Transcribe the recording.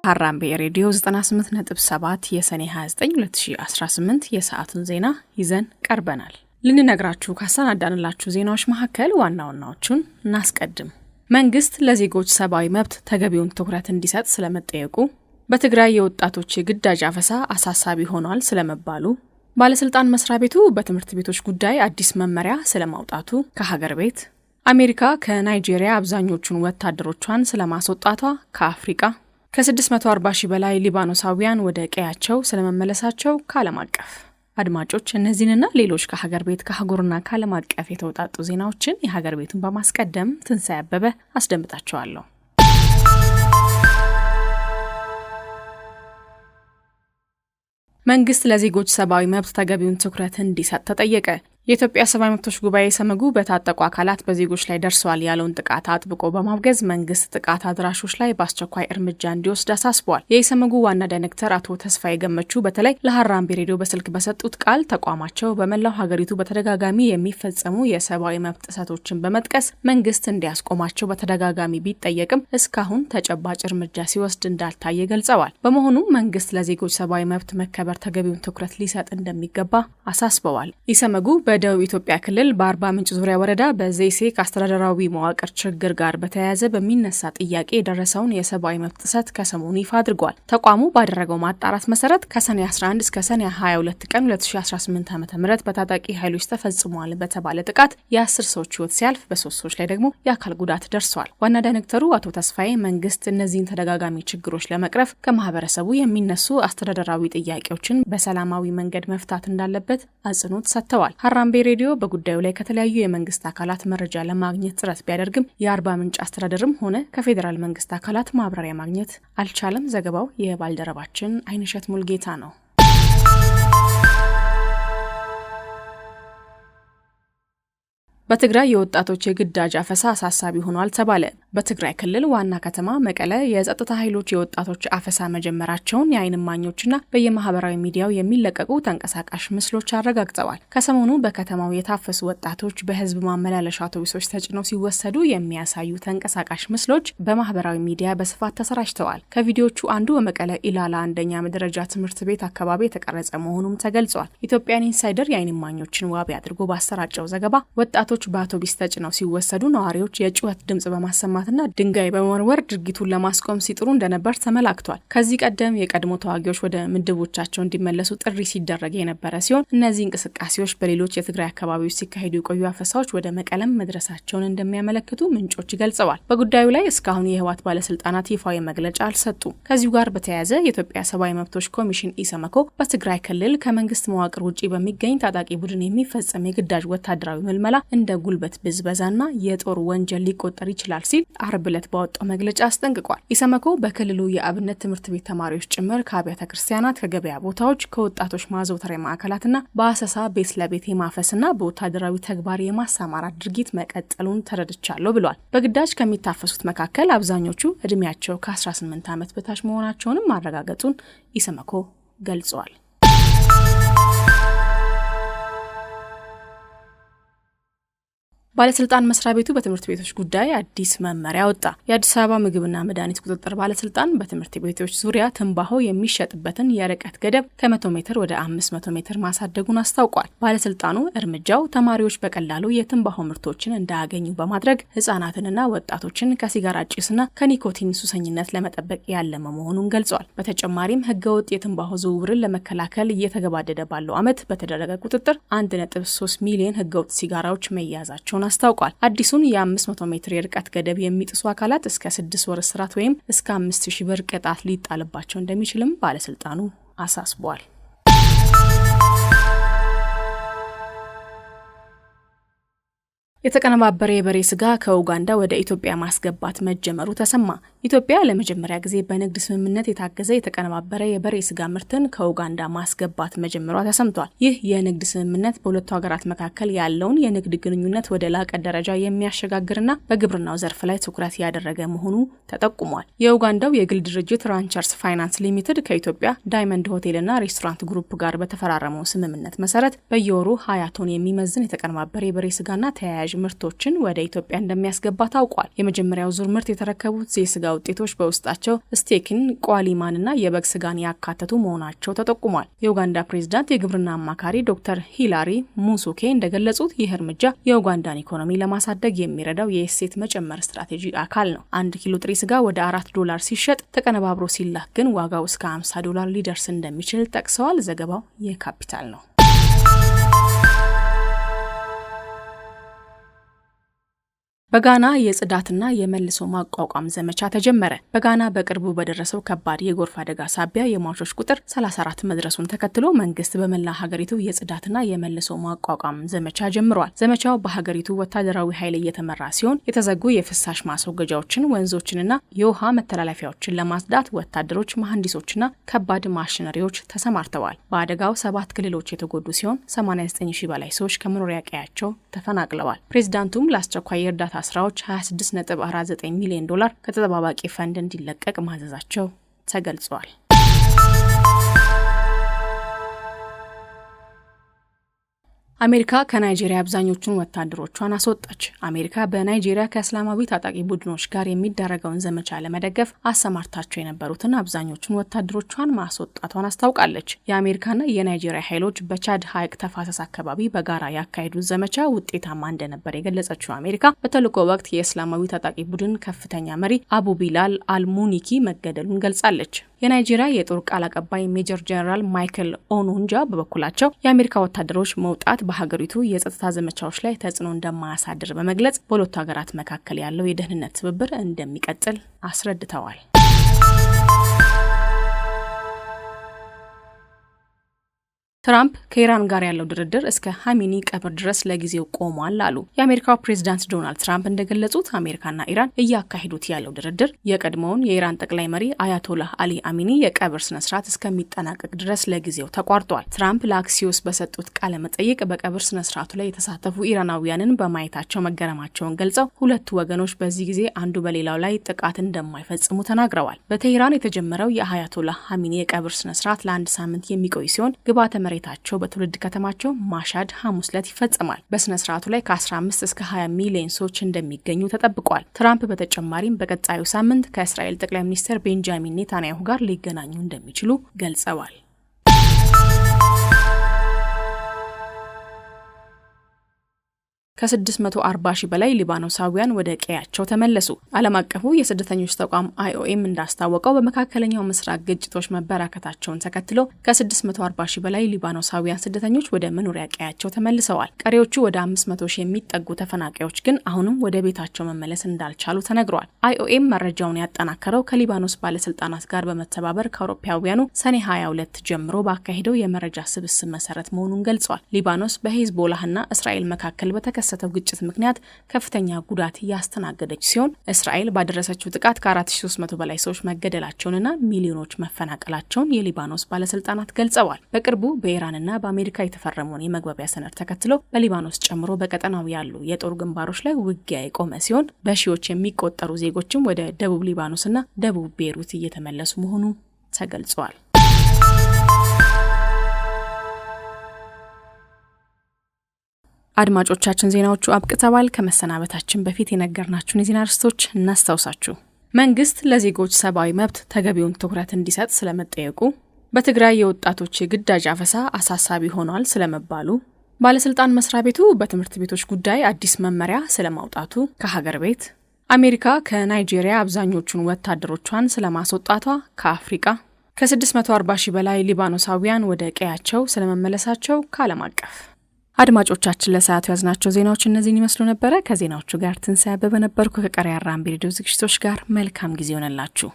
ሀራምቤ ሬዲዮ 98.7 የሰኔ 29 2018 የሰዓቱን ዜና ይዘን ቀርበናል። ልንነግራችሁ ካሰናዳንላችሁ ዜናዎች መካከል ዋናዎቹን እናስቀድም። መንግስት ለዜጎች ሰብአዊ መብት ተገቢውን ትኩረት እንዲሰጥ ስለመጠየቁ፣ በትግራይ የወጣቶች ግዳጅ አፈሳ አሳሳቢ ሆኗል ስለመባሉ፣ ባለስልጣን መስሪያ ቤቱ በትምህርት ቤቶች ጉዳይ አዲስ መመሪያ ስለማውጣቱ፣ ከሀገር ቤት አሜሪካ ከናይጄሪያ አብዛኞቹን ወታደሮቿን ስለማስወጣቷ፣ ከአፍሪካ ከ640 ሺህ በላይ ሊባኖሳውያን ወደ ቀያቸው ስለመመለሳቸው፣ ከዓለም አቀፍ አድማጮች እነዚህንና ሌሎች ከሀገር ቤት ከአህጉርና ከዓለም አቀፍ የተውጣጡ ዜናዎችን የሀገር ቤቱን በማስቀደም ትንሳኤ አበበ አስደምጣቸዋለሁ። መንግስት ለዜጎች ሰብአዊ መብት ተገቢውን ትኩረት እንዲሰጥ ተጠየቀ። የኢትዮጵያ ሰብአዊ መብቶች ጉባኤ ሰመጉ በታጠቁ አካላት በዜጎች ላይ ደርሰዋል ያለውን ጥቃት አጥብቆ በማውገዝ መንግስት ጥቃት አድራሾች ላይ በአስቸኳይ እርምጃ እንዲወስድ አሳስቧል። የሰመጉ ዋና ዳይሬክተር አቶ ተስፋዬ ገመቹ በተለይ ለሀራምቤ ሬዲዮ በስልክ በሰጡት ቃል ተቋማቸው በመላው ሀገሪቱ በተደጋጋሚ የሚፈጸሙ የሰብአዊ መብት ጥሰቶችን በመጥቀስ መንግስት እንዲያስቆማቸው በተደጋጋሚ ቢጠየቅም እስካሁን ተጨባጭ እርምጃ ሲወስድ እንዳልታየ ገልጸዋል። በመሆኑም መንግስት ለዜጎች ሰብአዊ መብት መከበር ተገቢውን ትኩረት ሊሰጥ እንደሚገባ አሳስበዋል። ኢሰመጉ በደቡብ ኢትዮጵያ ክልል በአርባ ምንጭ ዙሪያ ወረዳ በዘይሴ ከአስተዳደራዊ መዋቅር ችግር ጋር በተያያዘ በሚነሳ ጥያቄ የደረሰውን የሰብአዊ መብት ጥሰት ከሰሞኑ ይፋ አድርጓል። ተቋሙ ባደረገው ማጣራት መሰረት ከሰኔ 11 እስከ ሰኔ 22 ቀን 2018 ዓ.ም በታጣቂ ኃይሎች ተፈጽሟል በተባለ ጥቃት የ10 ሰዎች ህይወት ሲያልፍ በ3 ሰዎች ላይ ደግሞ የአካል ጉዳት ደርሷል። ዋና ዳይሬክተሩ አቶ ተስፋዬ መንግስት እነዚህን ተደጋጋሚ ችግሮች ለመቅረፍ ከማህበረሰቡ የሚነሱ አስተዳደራዊ ጥያቄዎችን በሰላማዊ መንገድ መፍታት እንዳለበት አጽንኦት ሰጥተዋል። ሀራምቤ ሬዲዮ በጉዳዩ ላይ ከተለያዩ የመንግስት አካላት መረጃ ለማግኘት ጥረት ቢያደርግም የአርባ ምንጭ አስተዳደርም ሆነ ከፌዴራል መንግስት አካላት ማብራሪያ ማግኘት አልቻለም። ዘገባው የባልደረባችን አይንሸት ሙልጌታ ነው። በትግራይ የወጣቶች የግዳጅ አፈሳ አሳሳቢ ሆኗል ተባለ። በትግራይ ክልል ዋና ከተማ መቀለ የጸጥታ ኃይሎች የወጣቶች አፈሳ መጀመራቸውን የዓይን እማኞችና በየማህበራዊ ሚዲያው የሚለቀቁ ተንቀሳቃሽ ምስሎች አረጋግጠዋል። ከሰሞኑ በከተማው የታፈሱ ወጣቶች በህዝብ ማመላለሻ አውቶቡሶች ተጭነው ሲወሰዱ የሚያሳዩ ተንቀሳቃሽ ምስሎች በማህበራዊ ሚዲያ በስፋት ተሰራጭተዋል። ከቪዲዮቹ አንዱ በመቀለ ኢላላ አንደኛ ደረጃ ትምህርት ቤት አካባቢ የተቀረጸ መሆኑም ተገልጿል። ኢትዮጵያን ኢንሳይደር የዓይን እማኞችን ዋቢ አድርጎ ባሰራጨው ዘገባ ወጣቶች በአውቶቡስ ተጭነው ሲወሰዱ ነዋሪዎች የጩኸት ድምጽ በማሰማትና ድንጋይ በመወርወር ድርጊቱን ለማስቆም ሲጥሩ እንደነበር ተመላክቷል። ከዚህ ቀደም የቀድሞ ተዋጊዎች ወደ ምድቦቻቸው እንዲመለሱ ጥሪ ሲደረግ የነበረ ሲሆን እነዚህ እንቅስቃሴዎች በሌሎች የትግራይ አካባቢዎች ሲካሄዱ የቆዩ አፈሳዎች ወደ መቀለም መድረሳቸውን እንደሚያመለክቱ ምንጮች ገልጸዋል። በጉዳዩ ላይ እስካሁን የህወሓት ባለስልጣናት ይፋዊ መግለጫ አልሰጡም። ከዚሁ ጋር በተያያዘ የኢትዮጵያ ሰብአዊ መብቶች ኮሚሽን ኢሰመኮ በትግራይ ክልል ከመንግስት መዋቅር ውጪ በሚገኝ ታጣቂ ቡድን የሚፈጸም የግዳጅ ወታደራዊ ምልመላ እንደ ጉልበት ብዝበዛና የጦር ወንጀል ሊቆጠር ይችላል ሲል አርብ ዕለት ባወጣው መግለጫ አስጠንቅቋል። ኢሰመኮ በክልሉ የአብነት ትምህርት ቤት ተማሪዎች ጭምር ከአብያተ ክርስቲያናት፣ ከገበያ ቦታዎች፣ ከወጣቶች ማዘውተሪያ ማዕከላትና በአሰሳ ቤት ለቤት የማፈስና በወታደራዊ ተግባር የማሰማራት ድርጊት መቀጠሉን ተረድቻለሁ ብሏል። በግዳጅ ከሚታፈሱት መካከል አብዛኞቹ እድሜያቸው ከ18 ዓመት በታች መሆናቸውንም ማረጋገጡን ኢሰመኮ ገልጿል። ባለስልጣን መስሪያ ቤቱ በትምህርት ቤቶች ጉዳይ አዲስ መመሪያ ወጣ። የአዲስ አበባ ምግብና መድኃኒት ቁጥጥር ባለስልጣን በትምህርት ቤቶች ዙሪያ ትንባሆ የሚሸጥበትን የርቀት ገደብ ከ100 ሜትር ወደ 500 ሜትር ማሳደጉን አስታውቋል። ባለስልጣኑ እርምጃው ተማሪዎች በቀላሉ የትንባሆ ምርቶችን እንዳያገኙ በማድረግ ህጻናትንና ወጣቶችን ከሲጋራ ጭስና ከኒኮቲን ሱሰኝነት ለመጠበቅ ያለመ መሆኑን ገልጿል። በተጨማሪም ህገወጥ የትንባሆ ዝውውርን ለመከላከል እየተገባደደ ባለው ዓመት በተደረገ ቁጥጥር 1.3 ሚሊዮን ህገወጥ ሲጋራዎች መያዛቸውን አስታውቋል። አዲሱን የ500 ሜትር የርቀት ገደብ የሚጥሱ አካላት እስከ 6 ወር እስራት ወይም እስከ 5000 ብር ቅጣት ሊጣልባቸው እንደሚችልም ባለስልጣኑ አሳስቧል። የተቀነባበረ የበሬ ስጋ ከኡጋንዳ ወደ ኢትዮጵያ ማስገባት መጀመሩ ተሰማ። ኢትዮጵያ ለመጀመሪያ ጊዜ በንግድ ስምምነት የታገዘ የተቀነባበረ የበሬ ስጋ ምርትን ከኡጋንዳ ማስገባት መጀመሯ ተሰምቷል። ይህ የንግድ ስምምነት በሁለቱ ሀገራት መካከል ያለውን የንግድ ግንኙነት ወደ ላቀ ደረጃ የሚያሸጋግርና በግብርናው ዘርፍ ላይ ትኩረት ያደረገ መሆኑ ተጠቁሟል። የኡጋንዳው የግል ድርጅት ራንቸርስ ፋይናንስ ሊሚትድ ከኢትዮጵያ ዳይመንድ ሆቴልና ሬስቶራንት ግሩፕ ጋር በተፈራረመው ስምምነት መሰረት በየወሩ 20 ቶን የሚመዝን የተቀነባበረ የበሬ ስጋና ተያያዥ ምርቶችን ወደ ኢትዮጵያ እንደሚያስገባ ታውቋል። የመጀመሪያው ዙር ምርት የተረከቡት የስጋ ውጤቶች በውስጣቸው ስቴክን፣ ቋሊማንና የበግ ስጋን ያካተቱ መሆናቸው ተጠቁሟል። የኡጋንዳ ፕሬዝዳንት የግብርና አማካሪ ዶክተር ሂላሪ ሙሱኬ እንደገለጹት ይህ እርምጃ የኡጋንዳን ኢኮኖሚ ለማሳደግ የሚረዳው የእሴት መጨመር ስትራቴጂ አካል ነው። 1 ኪሎ ጥሬ ስጋ ወደ $4 ሲሸጥ ተቀነባብሮ ሲላክ ግን ዋጋው እስከ $50 ሊደርስ እንደሚችል ጠቅሰዋል። ዘገባው የካፒታል ነው። በጋና የጽዳትና የመልሶ ማቋቋም ዘመቻ ተጀመረ። በጋና በቅርቡ በደረሰው ከባድ የጎርፍ አደጋ ሳቢያ የሟቾች ቁጥር 34 መድረሱን ተከትሎ መንግስት በመላ ሀገሪቱ የጽዳትና የመልሶ ማቋቋም ዘመቻ ጀምሯል። ዘመቻው በሀገሪቱ ወታደራዊ ኃይል እየተመራ ሲሆን የተዘጉ የፍሳሽ ማስወገጃዎችን፣ ወንዞችንና የውሃ መተላለፊያዎችን ለማጽዳት ወታደሮች፣ መሐንዲሶችና ከባድ ማሽነሪዎች ተሰማርተዋል። በአደጋው 7 ክልሎች የተጎዱ ሲሆን 89,000 በላይ ሰዎች ከመኖሪያ ቀያቸው ተፈናቅለዋል። ፕሬዚዳንቱም ለአስቸኳይ የእርዳታ ስራዎች $26.49 ሚሊዮን ከተጠባባቂ ፈንድ እንዲለቀቅ ማዘዛቸው ተገልጿል። አሜሪካ ከናይጄሪያ አብዛኞቹን ወታደሮቿን አስወጣች። አሜሪካ በናይጄሪያ ከእስላማዊ ታጣቂ ቡድኖች ጋር የሚደረገውን ዘመቻ ለመደገፍ አሰማርታቸው የነበሩትን አብዛኞቹን ወታደሮቿን ማስወጣቷን አስታውቃለች። የአሜሪካና የናይጄሪያ ኃይሎች በቻድ ሐይቅ ተፋሰስ አካባቢ በጋራ ያካሄዱት ዘመቻ ውጤታማ እንደነበር የገለጸችው አሜሪካ በተልዕኮ ወቅት የእስላማዊ ታጣቂ ቡድን ከፍተኛ መሪ አቡ ቢላል አልሙኒኪ መገደሉን ገልጻለች። የናይጄሪያ የጦር ቃል አቀባይ ሜጀር ጀነራል ማይክል ኦኖንጃ በበኩላቸው የአሜሪካ ወታደሮች መውጣት በሀገሪቱ የጸጥታ ዘመቻዎች ላይ ተጽዕኖ እንደማያሳድር በመግለጽ በሁለቱ ሀገራት መካከል ያለው የደህንነት ትብብር እንደሚቀጥል አስረድተዋል። ትራምፕ ከኢራን ጋር ያለው ድርድር እስከ ሀሚኒ ቀብር ድረስ ለጊዜው ቆሟል አሉ። የአሜሪካው ፕሬዝዳንት ዶናልድ ትራምፕ እንደገለጹት አሜሪካና ኢራን እያካሄዱት ያለው ድርድር የቀድሞውን የኢራን ጠቅላይ መሪ አያቶላህ አሊ አሚኒ የቀብር ስነስርዓት እስከሚጠናቀቅ ድረስ ለጊዜው ተቋርጧል። ትራምፕ ለአክሲዮስ በሰጡት ቃለ መጠይቅ በቀብር ስነስርዓቱ ላይ የተሳተፉ ኢራናውያንን በማየታቸው መገረማቸውን ገልጸው ሁለቱ ወገኖች በዚህ ጊዜ አንዱ በሌላው ላይ ጥቃት እንደማይፈጽሙ ተናግረዋል። በቴህራን የተጀመረው የአያቶላህ አሚኒ የቀብር ስነስርዓት ለአንድ ሳምንት የሚቆይ ሲሆን ግብዓተ መሬታቸው በትውልድ ከተማቸው ማሻድ ሐሙስ ዕለት ይፈጸማል። በስነ ስርዓቱ ላይ ከ15 እስከ 20 ሚሊዮን ሰዎች እንደሚገኙ ተጠብቋል። ትራምፕ በተጨማሪም በቀጣዩ ሳምንት ከእስራኤል ጠቅላይ ሚኒስትር ቤንጃሚን ኔታንያሁ ጋር ሊገናኙ እንደሚችሉ ገልጸዋል። ከ640,000 በላይ ሊባኖሳውያን ወደ ቀያቸው ተመለሱ። ዓለም አቀፉ የስደተኞች ተቋም IOM እንዳስታወቀው በመካከለኛው ምስራቅ ግጭቶች መበራከታቸውን ተከትሎ ከ640,000 በላይ ሊባኖሳውያን ስደተኞች ወደ መኖሪያ ቀያቸው ተመልሰዋል። ቀሪዎቹ ወደ 500,000 የሚጠጉ ተፈናቃዮች ግን አሁንም ወደ ቤታቸው መመለስ እንዳልቻሉ ተነግሯል። IOM መረጃውን ያጠናከረው ከሊባኖስ ባለስልጣናት ጋር በመተባበር ከአውሮፓውያኑ ሰኔ 22 ጀምሮ ባካሄደው የመረጃ ስብስብ መሰረት መሆኑን ገልጿል። ሊባኖስ በሂዝቦላህና እስራኤል መካከል በተከሰተው ግጭት ምክንያት ከፍተኛ ጉዳት ያስተናገደች ሲሆን እስራኤል ባደረሰችው ጥቃት ከ4300 በላይ ሰዎች መገደላቸውንና ሚሊዮኖች መፈናቀላቸውን የሊባኖስ ባለስልጣናት ገልጸዋል። በቅርቡ በኢራንና በአሜሪካ የተፈረመውን የመግባቢያ ሰነድ ተከትሎ በሊባኖስ ጨምሮ በቀጠናው ያሉ የጦር ግንባሮች ላይ ውጊያ የቆመ ሲሆን በሺዎች የሚቆጠሩ ዜጎችም ወደ ደቡብ ሊባኖስና ደቡብ ቤይሩት እየተመለሱ መሆኑ ተገልጿል። አድማጮቻችን ዜናዎቹ አብቅተዋል። ከመሰናበታችን በፊት የነገርናችሁን የዜና ርዕሶች እናስታውሳችሁ። መንግስት ለዜጎች ሰብአዊ መብት ተገቢውን ትኩረት እንዲሰጥ ስለመጠየቁ፣ በትግራይ የወጣቶች የግዳጅ አፈሳ አሳሳቢ ሆኗል ስለመባሉ፣ ባለስልጣን መስሪያ ቤቱ በትምህርት ቤቶች ጉዳይ አዲስ መመሪያ ስለማውጣቱ፣ ከሀገር ቤት አሜሪካ ከናይጄሪያ አብዛኞቹን ወታደሮቿን ስለማስወጣቷ፣ ከአፍሪካ ከ640,000 በላይ ሊባኖሳውያን ወደ ቀያቸው ስለመመለሳቸው፣ ከዓለም አቀፍ። አድማጮቻችን ለሰዓቱ ያዝናቸው ዜናዎች እነዚህን ይመስሉ ነበረ። ከዜናዎቹ ጋር ትንሳኤ አበበ ነበርኩ። ከቀሪ አራምቢ ሬዲዮ ዝግጅቶች ጋር መልካም ጊዜ ሆነላችሁ።